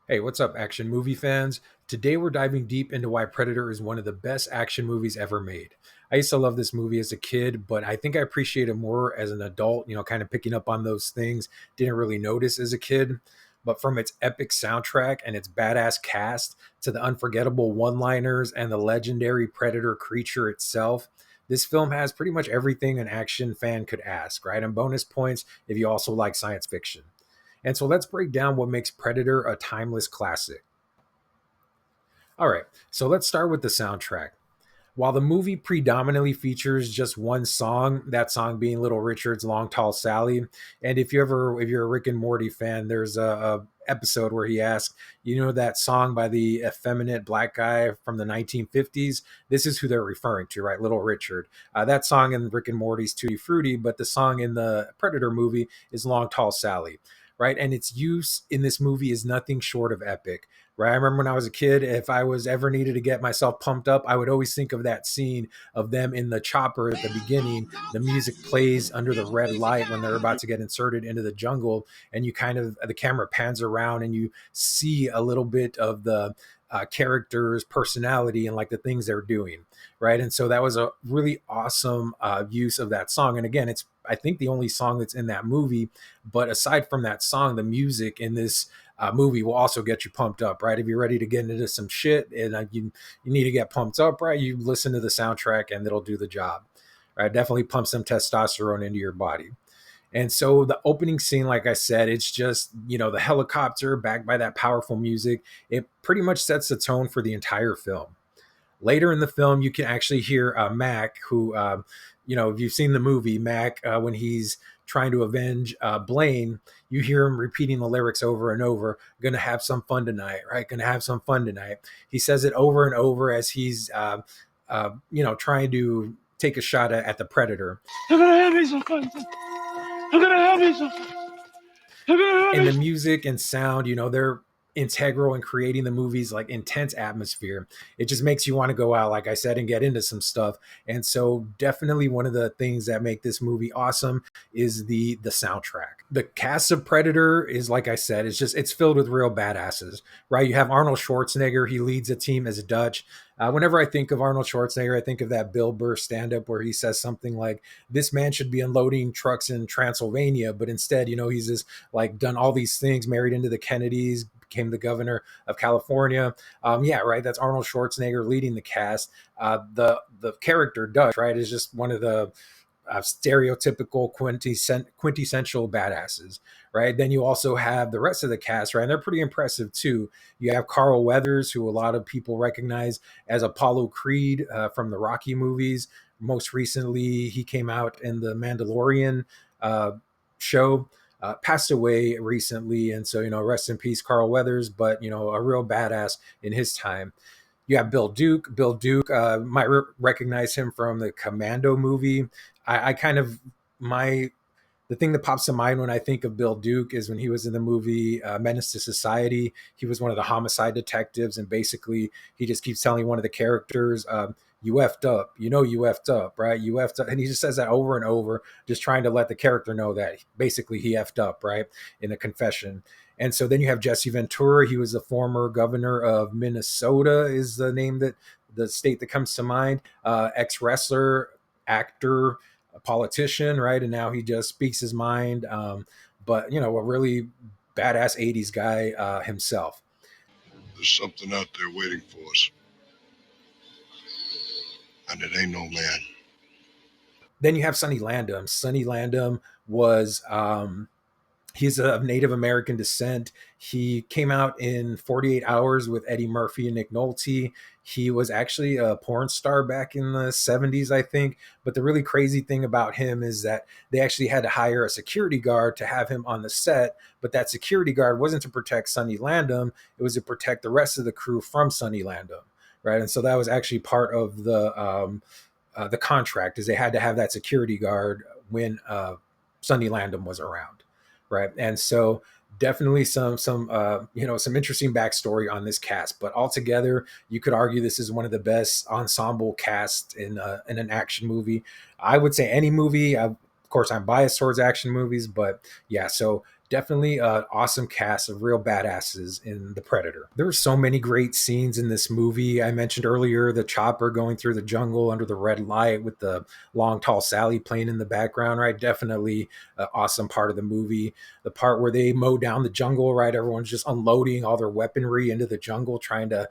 Hey, what's up, action movie fans? Today we're diving deep into why Predator is one of the best action movies ever made. I used to love this movie as a kid, but I think I appreciate it more as an adult, kind of picking up on those things didn't really notice as a kid. But from its epic soundtrack and its badass cast to the unforgettable one liners and the legendary Predator creature itself, this film has pretty much everything an action fan could ask, right? And bonus points if you also like science fiction. And so let's break down what makes Predator a timeless classic. All right, so let's start with the soundtrack. While the movie predominantly features just one song, that song being Little Richard's Long Tall Sally, and if you're a Rick and Morty fan, there's a episode where he asks, that song by the effeminate black guy from the 1950s, this is who they're referring to, right? Little Richard. That song in Rick and Morty's Tutti Frutti, but the song in the Predator movie is Long Tall Sally, right? And its use in this movie is nothing short of epic, right? I remember when I was a kid, if I was ever needed to get myself pumped up, I would always think of that scene of them in the chopper at the beginning. The music plays under the red light when they're about to get inserted into the jungle, and the camera pans around and you see a little bit of the character's personality and like the things they're doing, right? And so that was a really awesome use of that song. And again, it's I think the only song that's in that movie. But aside from that song, the music in this movie will also get you pumped up, right? If you're ready to get into some shit and you need to get pumped up, right? You listen to the soundtrack and it'll do the job, right? Definitely pump some testosterone into your body. And so the opening scene, like I said, it's just, the helicopter backed by that powerful music. It pretty much sets the tone for the entire film. Later in the film, you can actually hear Mac, who, if you've seen the movie, Mac, when he's trying to avenge Blaine, you hear him repeating the lyrics over and over. Gonna have some fun tonight, right? Gonna have some fun tonight. He says it over and over as he's, trying to take a shot at the predator. I'm gonna have me some fun. I'm gonna have me some fun. I'm gonna have And me the some. music and sound, they're integral in creating the movie's like intense atmosphere. It just makes you want to go out, like I said, and get into some stuff. And so definitely one of the things that make this movie awesome is the soundtrack. The cast of Predator is, like I said, it's filled with real badasses, right? You have Arnold Schwarzenegger. He leads a team as Dutch. Whenever I think of Arnold Schwarzenegger, I think of that Bill Burr stand up where he says something like, this man should be unloading trucks in Transylvania, but instead, he's just like done all these things, married into the Kennedys, became the governor of California. Yeah, right. That's Arnold Schwarzenegger leading the cast. The character Dutch, right, is just one of the stereotypical quintessential badasses, right? Then you also have the rest of the cast, right? And they're pretty impressive too. You have Carl Weathers, who a lot of people recognize as Apollo Creed from the Rocky movies. Most recently, he came out in the Mandalorian uh, show. Passed away recently, and so rest in peace, Carl Weathers. But a real badass in his time. You have Bill Duke. Bill Duke might recognize him from the Commando movie. I kind of my the thing that pops to mind when I think of Bill Duke is when he was in the movie Menace to Society. He was one of the homicide detectives, and basically he just keeps telling one of the characters, "You effed up, you effed up, right? You effed up," and he just says that over and over, just trying to let the character know that basically he effed up, right, in the confession. And so then you have Jesse Ventura. He was the former governor of Minnesota, is the name that the state that comes to mind. Ex wrestler, actor, a politician, right? And now he just speaks his mind. But a really badass '80s guy himself. There's something out there waiting for us. And it ain't no man. Then you have Sonny Landham. Sonny Landham was he's of Native American descent. He came out in 48 Hours with Eddie Murphy and Nick Nolte. He was actually a porn star back in the 70s, I think. But the really crazy thing about him is that they actually had to hire a security guard to have him on the set. But that security guard wasn't to protect Sonny Landham, it was to protect the rest of the crew from Sonny Landham. Right. And so that was actually part of the contract, is they had to have that security guard when Sonny Landham was around, right? And so definitely some interesting backstory on this cast, but altogether you could argue this is one of the best ensemble casts in an action movie. I would say any movie. Of course, I'm biased towards action movies, but yeah. So Definitely an awesome cast of real badasses in The Predator. There were so many great scenes in this movie. I mentioned earlier the chopper going through the jungle under the red light with the long, tall Sally playing in the background, right? Definitely an awesome part of the movie. The part where they mow down the jungle, right? Everyone's just unloading all their weaponry into the jungle, trying to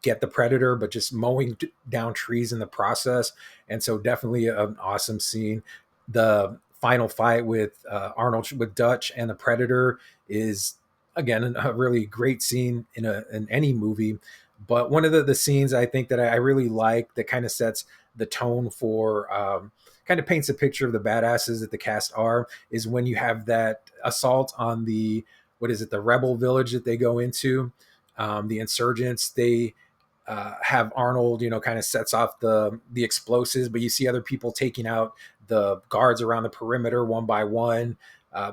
get the predator, but just mowing down trees in the process. And so, definitely an awesome scene. The final fight with Arnold with Dutch and the Predator is again a really great scene in any movie. But one of the scenes I think that I really like that kind of sets the tone for kind of paints a picture of the badasses that the cast are is when you have that assault on the what is it the rebel village that they go into, the insurgents. They have Arnold, kind of sets off the explosives, but you see other people taking out the guards around the perimeter one by one.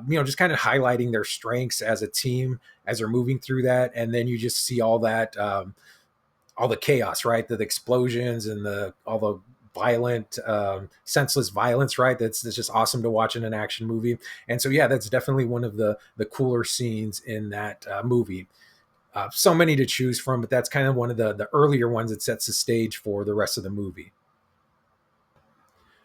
Just kind of highlighting their strengths as a team as they're moving through that, and then you just see all the chaos, right? The explosions and the all the violent, senseless violence, right? That's just awesome to watch in an action movie. And so, yeah, that's definitely one of the cooler scenes in that movie. So many to choose from, but that's kind of one of the earlier ones that sets the stage for the rest of the movie.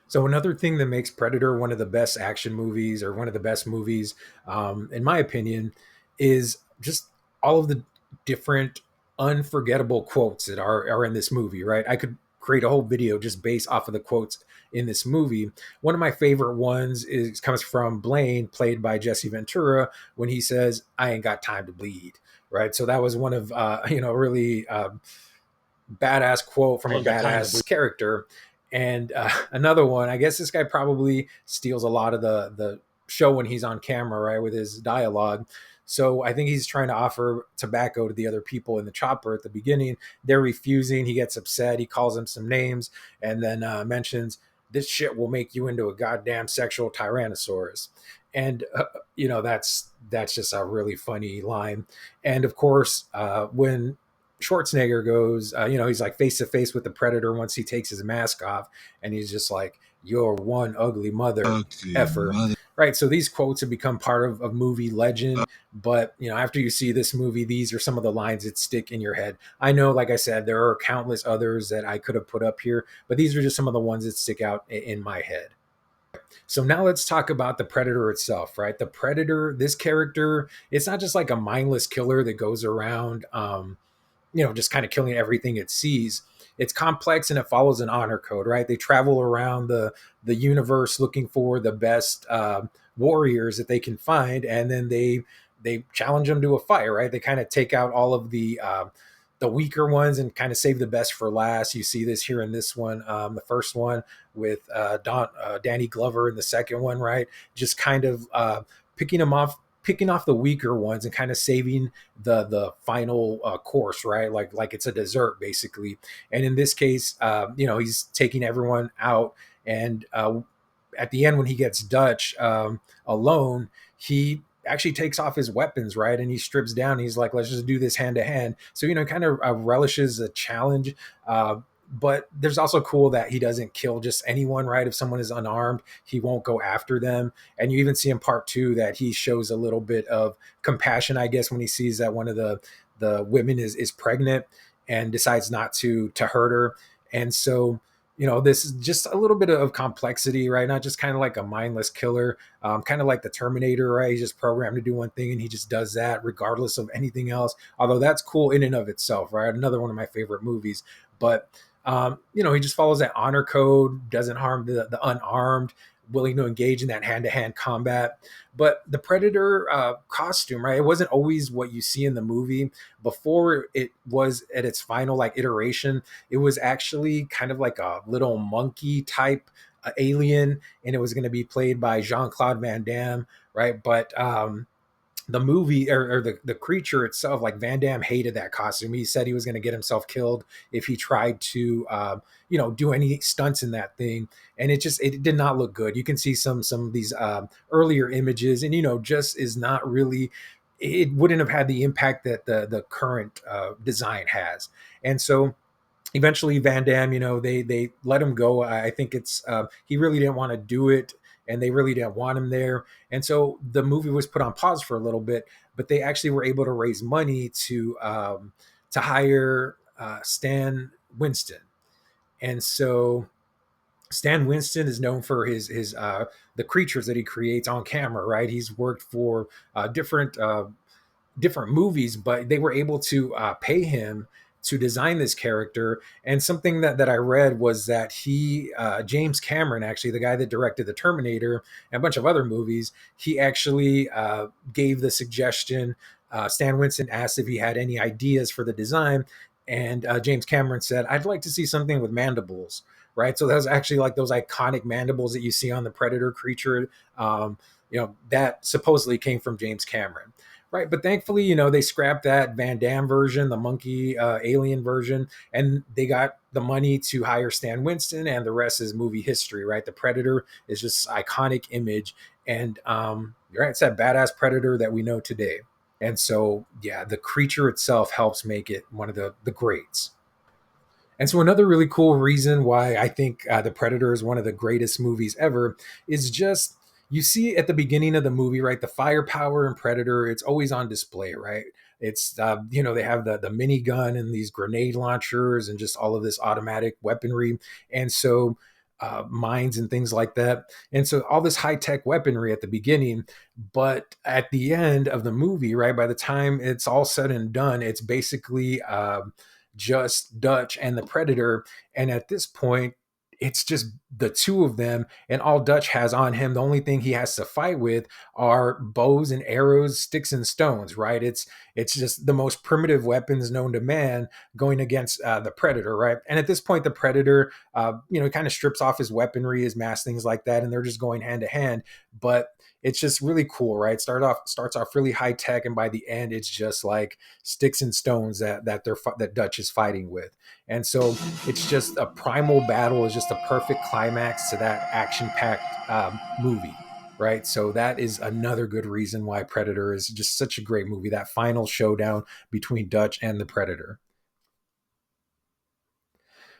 So another thing that makes Predator one of the best action movies or one of the best movies, in my opinion, is just all of the different unforgettable quotes that are in this movie. Right, I could create a whole video just based off of the quotes in this movie. One of my favorite ones is comes from Blaine, played by Jesse Ventura, when he says, "I ain't got time to bleed." Right, so that was one of really badass quote from I a ain't got time to badass character. And another one, I guess this guy probably steals a lot of the show when he's on camera, right, with his dialogue. So I think he's trying to offer tobacco to the other people in the chopper at the beginning. They're refusing. He gets upset. He calls them some names and then mentions this shit will make you into a goddamn sexual tyrannosaurus. And that's just a really funny line. And of course, when Schwarzenegger goes, he's like face to face with the Predator once he takes his mask off, and he's just like, "You're one ugly mother Ugly effer." mother. Right. So these quotes have become part of movie legend. But after you see this movie, these are some of the lines that stick in your head. I know, like I said, there are countless others that I could have put up here, but these are just some of the ones that stick out in my head. So now let's talk about the Predator itself, right? The Predator, this character, it's not just like a mindless killer that goes around just kind of killing everything it sees. It's complex and it follows an honor code, right? They travel around the universe looking for the best warriors that they can find, and then they challenge them to a fight, right? They kind of take out all of the weaker ones and kind of save the best for last. You see this here in this one, the first one with Danny Glover, and the second one, right? Just kind of picking them off picking off the weaker ones and kind of saving the final course, right? Like it's a dessert basically. And in this case, he's taking everyone out, and at the end when he gets Dutch alone, he actually takes off his weapons, right? And he strips down. He's like, let's just do this hand to hand. So, kind of relishes the challenge. But there's also cool that he doesn't kill just anyone, right? If someone is unarmed, he won't go after them. And you even see in part two that he shows a little bit of compassion, I guess, when he sees that one of the women is pregnant and decides not to hurt her. And so, this is just a little bit of complexity, right? Not just kind of like a mindless killer, kind of like the Terminator, right? He's just programmed to do one thing and he just does that regardless of anything else. Although that's cool in and of itself, right? Another one of my favorite movies. But he just follows that honor code, doesn't harm the unarmed, willing to engage in that hand-to-hand combat. But the Predator costume, right? It wasn't always what you see in the movie. Before it was at its final like iteration, it was actually kind of like a little monkey type alien, and it was going to be played by Jean-Claude Van Damme, right? But the movie or the creature itself, like Van Damme hated that costume. He said he was going to get himself killed if he tried to do any stunts in that thing, and it did not look good. You can see some of these earlier images, and just is not really, it wouldn't have had the impact that the current design has. And so eventually Van Damme, they let him go. I think it's he really didn't want to do it and they really didn't want him there. And so the movie was put on pause for a little bit, but they actually were able to raise money to hire Stan Winston. And so Stan Winston is known for his the creatures that he creates on camera, right? He's worked for different movies, but they were able to pay him to design this character. And something that I read was that James Cameron, actually, the guy that directed The Terminator and a bunch of other movies, he actually gave the suggestion. Stan Winston asked if he had any ideas for the design. And James Cameron said, I'd like to see something with mandibles, right? So that was actually like those iconic mandibles that you see on the Predator creature. That supposedly came from James Cameron. Right, but thankfully, they scrapped that Van Damme version, the monkey alien version, and they got the money to hire Stan Winston, and the rest is movie history. Right, the Predator is just iconic image, and right, it's that badass Predator that we know today. And so, yeah, the creature itself helps make it one of the greats. And so, another really cool reason why I think The Predator is one of the greatest movies ever is just you see at the beginning of the movie, right? The firepower in Predator, it's always on display, right? It's, they have the minigun and these grenade launchers and just all of this automatic weaponry. And so, mines and things like that. And so, all this high tech weaponry at the beginning. But at the end of the movie, right, by the time it's all said and done, it's basically just Dutch and the Predator. And at this point, it's just the two of them, and all Dutch has on him. The only thing he has to fight with are bows and arrows, sticks and stones. Right? It's just the most primitive weapons known to man going against the Predator. Right? And at this point, the Predator, kind of strips off his weaponry, his mask, things like that, and they're just going hand to hand. But it's just really cool, right? Starts off really high tech, and by the end, it's just like sticks and stones that Dutch is fighting with. And so it's just a primal battle, is just a perfect climax to that action packed movie, right? So that is another good reason why Predator is just such a great movie. That final showdown between Dutch and the Predator.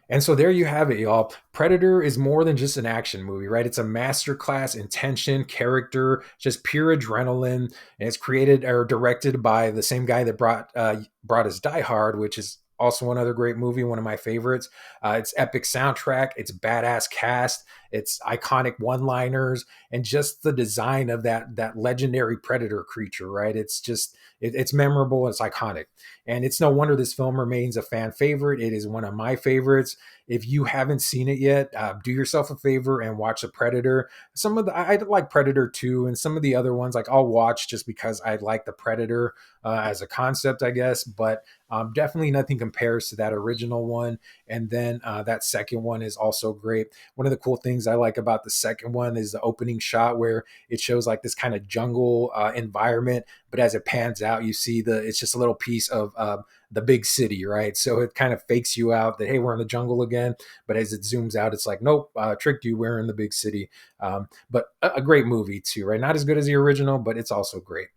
And so there you have it, y'all. Predator is more than just an action movie, right? It's a masterclass in tension, character, just pure adrenaline. And it's created or directed by the same guy that brought us Die Hard, which is also another great movie, one of my favorites. It's epic soundtrack, it's badass cast, it's iconic one-liners, and just the design of that legendary Predator creature, right? It's memorable, it's iconic. And it's no wonder this film remains a fan favorite. It is one of my favorites. If you haven't seen it yet, do yourself a favor and watch The Predator. I like Predator 2, and some of the other ones, like I'll watch just because I like the Predator as a concept, I guess. But definitely nothing compares to that original one. And then that second one is also great. One of the cool things I like about the second one is the opening shot where it shows like this kind of jungle environment, but as it pans out, you see it's just a little piece of the big city, right? So it kind of fakes you out that, hey, we're in the jungle again. But as it zooms out, it's like, nope, tricked you, we're in the big city. But a great movie too, right? Not as good as the original, but it's also great.